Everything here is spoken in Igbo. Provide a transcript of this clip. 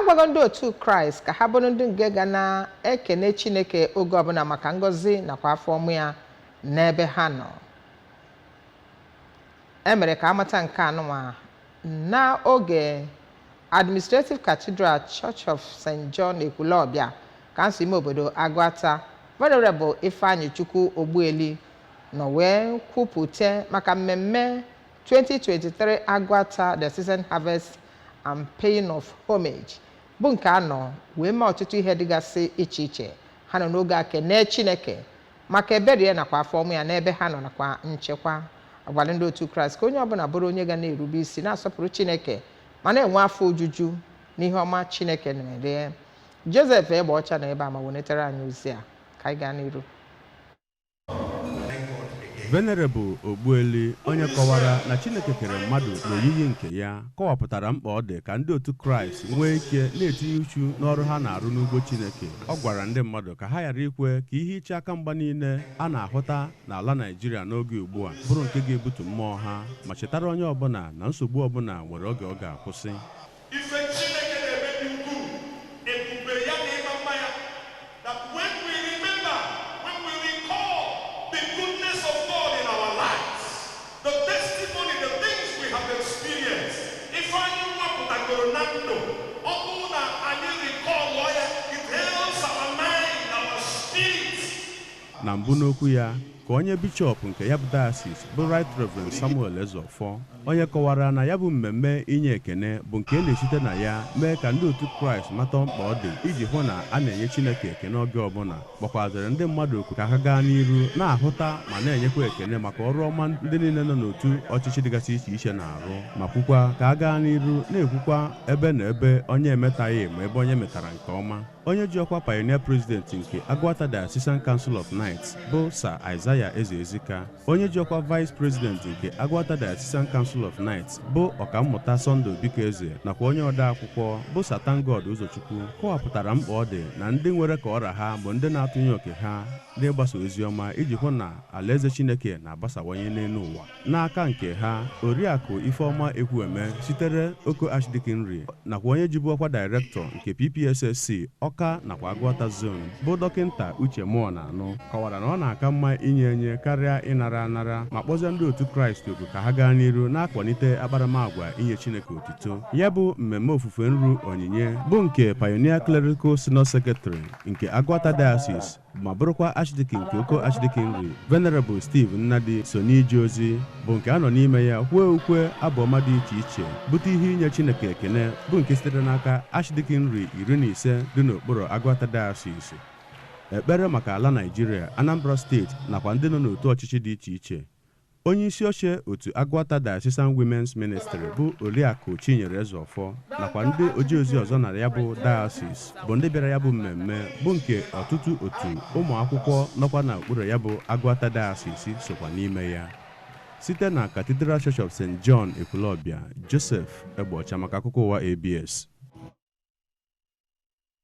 agwago ndị otu Kraịst ka ha bụrụ ndị nke ga na-ekene Chineke oge ọbụla maka ngọzi nakwa afọ ọmụ ya n'ebe ha nọ. Emere ka amata nke anụnwa na oge Administrative Cathedral Church of St. John Ekele kansụl ime obodo Agwata, Venerable Ifeanyị Chukwu Ogbueli nọ wee kwupụta maka mmemme 2023 Agwata the Season Harvest and Paying of Homage bụ nke anọ wee mee ọtụtụ ihe dịgasị iche iche ha nọ n'oge a kene Chineke maka ebere nakwa afọ ọmụ ya n'ebe ha nọ nakwa nchekwa. Agwala ndị otu Kraịst ka onye ọbụla bụrụ onye ga na-erube isi na-asọpụrụ Chineke ma na-enwe afọ ojuju n'ihe ọma Chineke na-ere. Joseph Egbeọcha na ebe a ma wetara anyị ozi a ka anyị gaa n'iru. Venerable Ogbueli, onye kọwara na Chineke kere mmadụ n'oyiyi nke ya, kọwapụtara mkpa ọ dị ka ndị otu Kraịst nwee ike na-etinye uchu n'ọrụ ha na-arụ n'ugbo Chineke. Ọ gwara ndị mmadụ ka ha ghara ikwe ka ihe iche aka mgba niile a na-ahụta n'ala Naịjirịa n'oge ugbu a bụrụ nke ga-ebutu mmụọ ha, ma chetara onye ọbụla na nsogbu ọbụla nwere oge ọ ga-akwụsị. Na mbụ n'okwu ya ka onye bishọp nke ya bụ diocese bụ Right Reverend Samuel Ezofọ, onye kọwara na ya bụ mmemme inye ekene bụ nke na-esite na ya mee ka ndị otu Kraịst mata mkpa ọ dị iji hụ na a na-enye Chineke ekene oge ọbụla, gbakwaziri ndị mmadụ okwu ka ha gaa n'iru na-ahụta ma na-enyekwa ekene maka ọrụ ọma ndị niile nọ n'otu ọchịchị dịgasị iche iche na-arụ, ma kwukwa ka a gaa n'iru na-ekwukwa ebe na ebe onye emetaghị ma ebe onye metara nke ọma. Onye ji ọkwa Pioneer President nke Agwata Diocesan Council of Knights bụ Sir Isaiah Ezezika, onye ji ọkwa Vice President nke Agwata Diocesan Council of Knights bụ Ọkammụta Sunday Obikeze nakwa onye ode akwụkwọ bụ Satangod Ụzọchukwu kọwapụtara mkpa ọ dị na ndị nwere ka ọra ha bụ ndị na-atụnye oke ha n'ịgbasa ozi ọma iji hụ na alaeze Chineke na-agbasawanye n'elu ụwa. N'aka nke ha, Oriakụ Ifeọma Ekwueme sitere Oko Archdeaconry nakwa onye jibu ọkwa Director nke PPSSC Ọka nakwa Agwata Zone bụ Dọkịnta Uche Mụọ na anụ kọwara na ọ na-aka mma inye enye karịa ịnara anara, ma kpọzie ndị otu Kraịst oku ka ha gaa n'iru na-akwalite akparamagwa inye Chineke otito. Ya bụ mmemme ofufe nru onyinye bụ nke Pioneer Clerical Synod Secretary nke Agwata Diocese ma bụrụkwa Archdeacon nke Oko Archdeaconry Venerable Steve Nnadi so n'ije ozi bụ nke a nọ n'ime ya kwue ukwe abụọma dị iche iche bute ihe inye Chineke ekene bụ nke sitere n'aka Archdeaconry 15 dị n'okpuru Agwata Diocese. Ekpere maka ala Naịjirịa, Anambra Steeti nakwa ndị nọ n'otu ọchịchị dị iche iche. Onye isi oche otu Agwata Diocesan Women's Ministry bụ Oriakụ Chinyere Ezofọ nakwa ndị oji ozi ọzọ na ya bụ diocese bụ ndị bịara ya bụ mmemme bụ nke ọtụtụ otu ụmụ akwụkwọ nọkwa na okpuru ya bụ Agwata Diocese sokwa n'ime ya. Site na Cathedral Church of St. John Ekele, Joseph Egbeọcha maka akụkọ ụwa ABS.